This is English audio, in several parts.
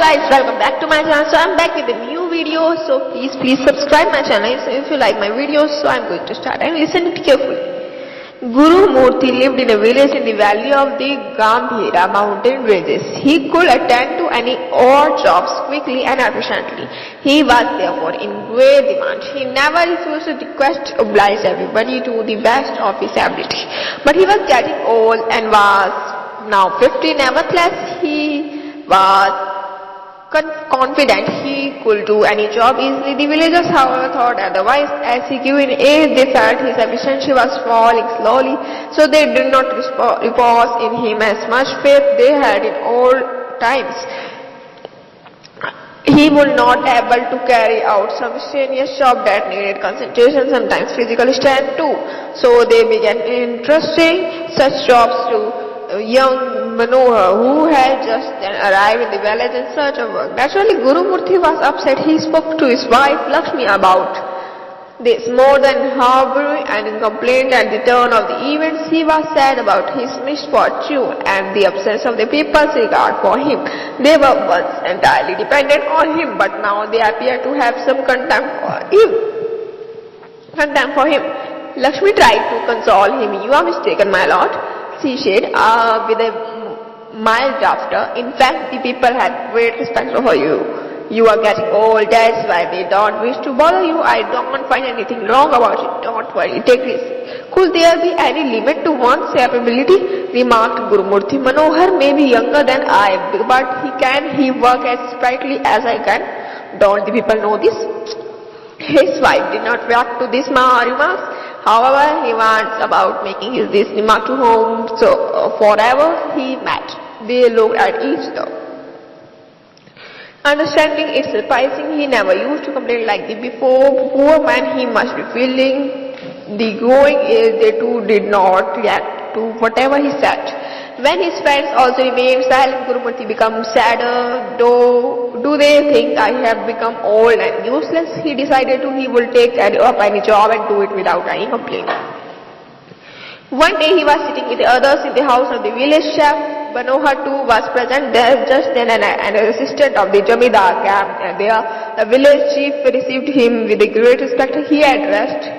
guys, welcome back to my channel. So I'm back with a new video. So please subscribe my channel if you like my videos. So I'm going to start and listen carefully. Guru Murthy lived in a village in the valley of the Gambhira mountain ranges. He could attend to any odd jobs quickly and efficiently. He was therefore in great demand. He never refused to request oblige everybody to the best of his ability. But he was getting old and was now 50. Nevertheless, he was confident he could do any job easily. The villagers, however, thought otherwise. As he grew in age, they felt his efficiency was falling slowly, so they did not repose in him as much faith they had in old times. He would not able to carry out some strenuous job that needed concentration, sometimes physical strength too. So they began entrusting such jobs to young Manohar, who had just then arrived in the village in search of work. Naturally, Guru Murthy was upset. He spoke to his wife Lakshmi about this more than harboring and complained at the turn of the events. He was sad about his misfortune and the absence of the people's regard for him. They were once entirely dependent on him, but now they appear to have some contempt for him. Lakshmi tried to console him. "You are mistaken, my lord," she said with a mild laughter. "In fact, the people had great respect for you. You are getting old, that's why they don't wish to bother you. I don't find anything wrong about it. Don't worry, take this." "Could there be any limit to one's capability?" remarked Guru Murthy. "Manohar may be younger than I, but he work as sprightly as I can. Don't the people know this?" His wife did not react to these remarks. However, he went about making this remark to whom forever he met. They looked at each other. Understanding it surprising, he never used to complain like the before. Poor man, he must be feeling the growing age. They too did not react to whatever he said. When his friends also remained silent, Guru Murthy became sadder. Do they think I have become old and useless? He decided he would take up any job and do it without any complaint. One day he was sitting with the others in the house of the village chef. Manohar too was present there just then, and an assistant of the Jamidar came there. The village chief received him with great respect. He addressed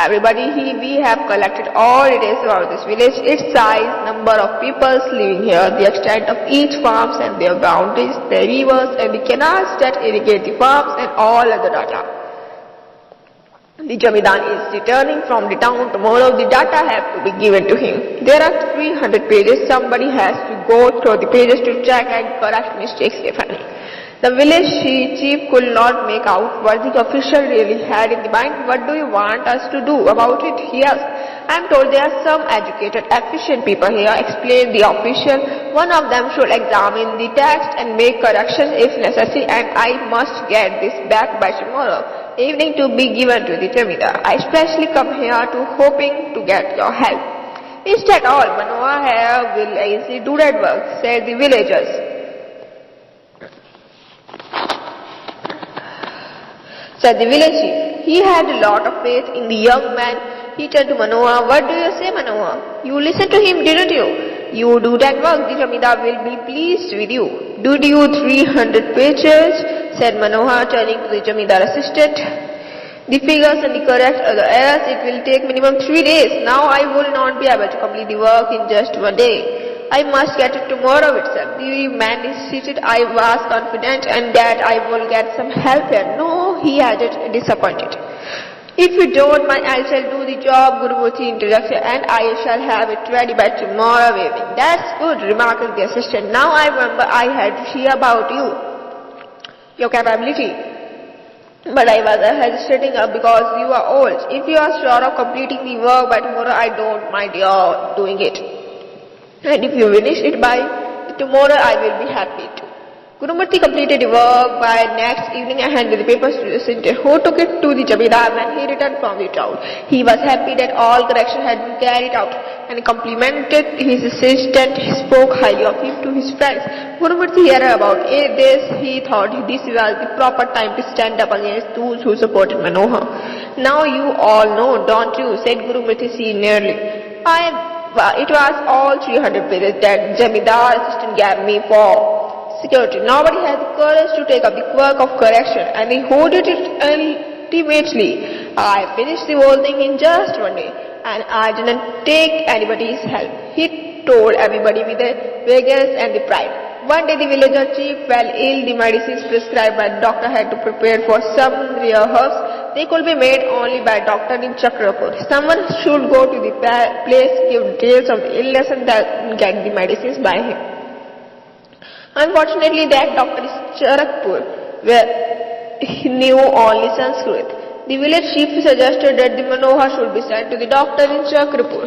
everybody. "We have collected all details about this village, its size, number of people living here, the extent of each farms and their boundaries, the rivers and the canals that irrigate the farms, and all other data. The Jamidar is returning from the town tomorrow. The data have to be given to him. There are 300 pages. Somebody has to go through the pages to check and correct mistakes if any." The village chief could not make out what the official really had in mind. "What do you want us to do about it?" he asked. "I am told there are some educated, efficient people here," explained the official. "One of them should examine the text and make corrections if necessary, and I must get this back by tomorrow evening to be given to the Jamidar. I especially come here hoping to get your help." "Is that all? Manohar here will easily do that work," said the villagers. Said the village chief. He had a lot of faith in the young man. He turned to Manohar. "What do you say, Manohar? You listened to him, didn't you? You do that work, the Jamidar will be pleased with you." "Did you 300 pages?" said Manohar, turning to the Jamidar assistant. "The figures and the correct other errors, it will take minimum 3 days. Now I will not be able to complete the work in just 1 day. I must get it tomorrow itself." The man insisted. "I was confident and that I will get some help here." "No," he added, disappointed. "If you don't mind, I shall do the job," Guru Murthy interrupted, "and I shall have it ready by tomorrow evening." "That's good," remarked the assistant. "Now I remember I had to hear about your capability. But I was hesitating because you are old. If you are sure of completing the work by tomorrow, I don't mind your doing it. And if you finish it by tomorrow, I will be happy to." Guru Murthy completed the work by next evening and handed the papers to the assistant, who took it to the Jamidar when he returned from the town. He was happy that all corrections had been carried out and complimented his assistant. He spoke highly of him to his friends. Guru Murthy heard about this. He thought this was the proper time to stand up against those who supported Manohar. "Now you all know, don't you?" said Guru Murthy seniorly. "It was all 300 pages that Jamidar assistant gave me for security. Nobody has the courage to take up the work of correction, and he did it ultimately. I finished the whole thing in just one day, and I didn't take anybody's help. He told everybody with the vigor and the pride. One day the villager chief fell ill. The medicines prescribed by the doctor had to prepare for some rare herbs. They could be made only by a doctor in Chakrapur. Someone should go to the place, give details of the illness, and then get the medicines by him. Unfortunately, that doctor is Charakpur, where he knew only Sanskrit. The village chief suggested that the Manohar should be sent to the doctor in Chakrapur.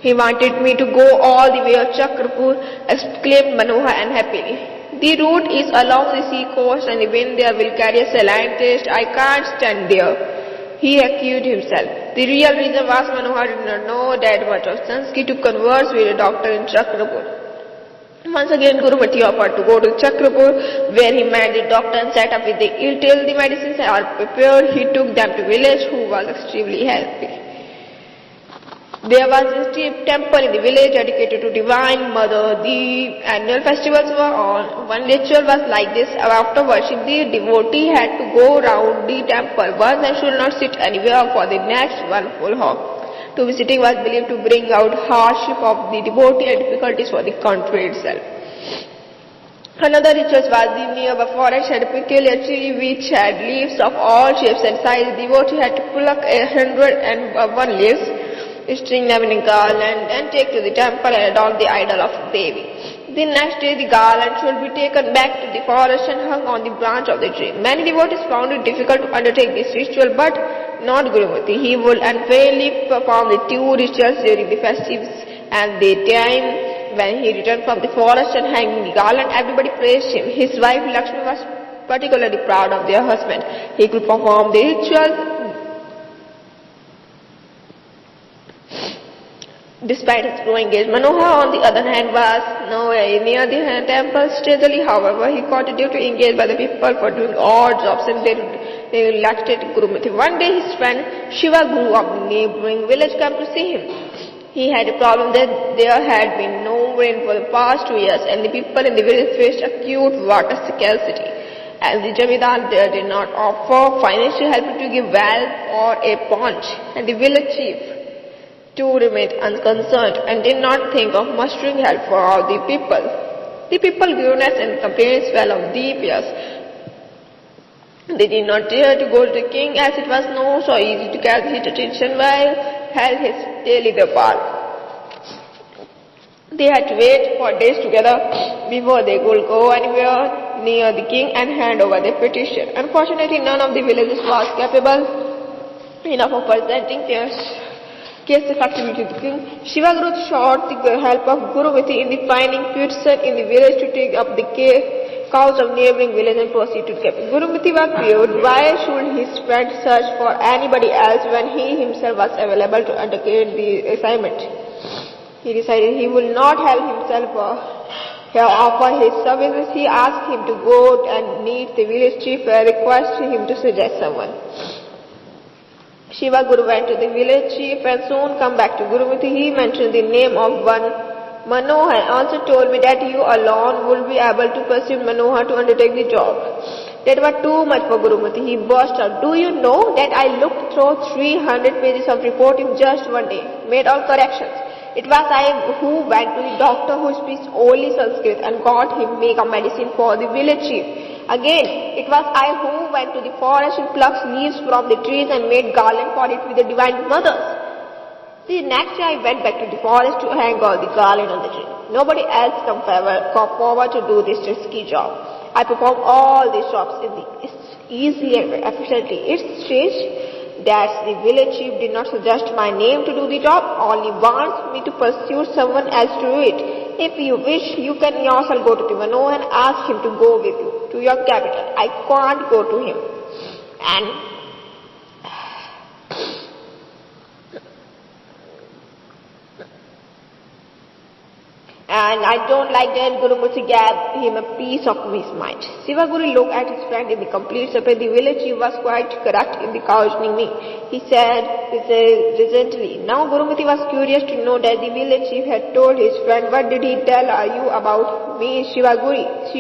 He wanted me to go all the way to Chakrapur, exclaimed Manohar unhappily. The route is along the sea coast and the wind there will carry a saline taste. I can't stand there. He accused himself. The real reason was Manohar did not know that much of Sanskrit to converse with a doctor in Chakrapur. Once again, Gurumati offered to go to Chakrapur, where he met the doctor and sat up with the ill till the medicines are prepared. He took them to village, who was extremely happy. There was a temple in the village dedicated to Divine Mother. The annual festivals were on. One ritual was like this. After worship, the devotee had to go round the temple once and should not sit anywhere for the next one full hour. To be sitting was believed to bring out hardship of the devotee and difficulties for the country itself. Another ritual was the nearby forest had a peculiar tree which had leaves of all shapes and sizes. The devotee had to pluck 101 leaves, string them in a garland, and take to the temple and adorn the idol of Devi. The next day the garland should be taken back to the forest and hung on the branch of the tree. Many devotees found it difficult to undertake this ritual, but not Gurumati. He would unfailingly perform the two rituals during the festives, and the time when he returned from the forest and hanging the garland, everybody praised him. His wife Lakshmi was particularly proud of their husband. He could perform the rituals despite his growing age. Manohar, on the other hand, was nowhere near the temple. Steadily, however, he continued to engage by the people for doing odd jobs, and they elected Gurumati. One day his friend Shiva Guru of the neighboring village came to see him. He had a problem that there had been no rain for the past 2 years, and the people in the village faced acute water scarcity. As the Jamidar there did not offer financial help to give well or a pond, and the village chief too remained unconcerned and did not think of mustering help for all the people. The people groaned and complained well of deep ears. They did not dare to go to the king, as it was not so easy to catch his attention while held his daily depart. They had to wait for days together before they could go anywhere near the king and hand over their petition. Unfortunately, none of the villagers was capable enough of presenting their case effectively to the king. Shiva Guru sought the help of Gurumati in the finding person in the village to take up the cows of neighboring village and proceed to the capital. Gurumati was feared. Why should his friend search for anybody else when he himself was available to undertake the assignment? He decided he would not help himself offer his services. He asked him to go and meet the village chief and requested him to suggest someone. Shiva Guru went to the village chief and soon come back to Gurumati. He mentioned the name of one Manohar and also told me that you alone would be able to persuade Manohar to undertake the job. That was too much for Gurumati. He burst out, "Do you know that I looked through 300 pages of report in just one day, made all corrections. It was I who went to the doctor who speaks only Sanskrit and got him make a medicine for the village chief. Again, it was I who went to the forest and plucked leaves from the trees and made garland for it with the divine mothers. The next day I went back to the forest to hang all the garland on the tree. Nobody else come forward to do this risky job. I perform all these jobs easily and efficiently. It's strange that the village chief did not suggest my name to do the job, only wants me to pursue someone else to do it. If you wish, you can yourself go to the Manohar and ask him to go with you to your capital. I can't go to him." And I don't like that Gurumurthy gave him a piece of his mind. Shivaguri looked at his friend in the complete surprise. The village chief was quite correct in the cautioning me, he said resentfully. Now Gurumurthy was curious to know that the village chief had told his friend. What did he tell you about me, Shivaguru?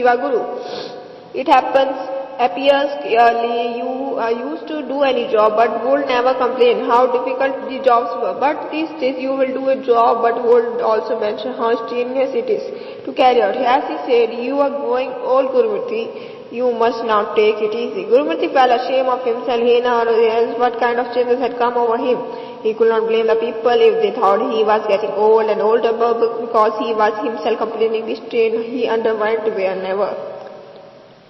It appears clearly you used to do any job but would never complain how difficult the jobs were. But these days you will do a job but would also mention how strenuous it is to carry out. As he said, you are growing old, Gurumurthy. You must now take it easy. Gurumurthy felt ashamed of himself. He now realized what kind of changes had come over him. He could not blame the people if they thought he was getting old and older because he was himself complaining the strain he underwent whenever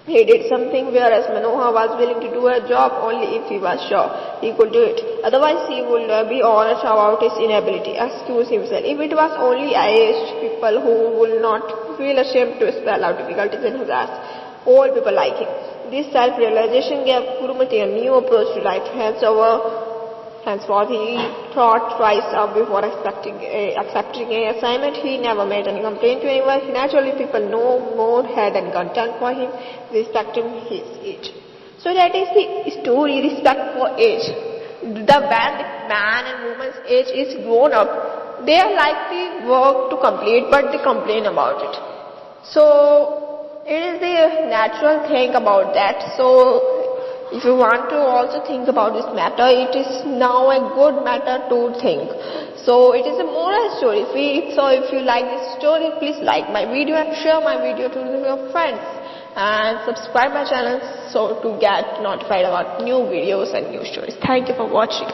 he did something, whereas Manohar was willing to do a job only if he was sure he could do it. Otherwise he would be honest about his inability, excuse himself. If it was only aged people who would not feel ashamed to spell out difficulties in his ass, all people like him. This self-realization gave Gurumurthy a new approach to life. Henceforth he thought twice before accepting an assignment. He never made any complaint to anyone. Naturally, people no more had any contempt for him, respecting his age. So that is the story, respect for age. When the man and woman's age is grown up, they are likely work to complete, but they complain about it. So it is the natural thing about that. So if you want to also think about this matter, it is now a good matter to think. So it is a moral story. If you like this story, please like my video and share my video to your friends. And subscribe my channel so to get notified about new videos and new stories. Thank you for watching.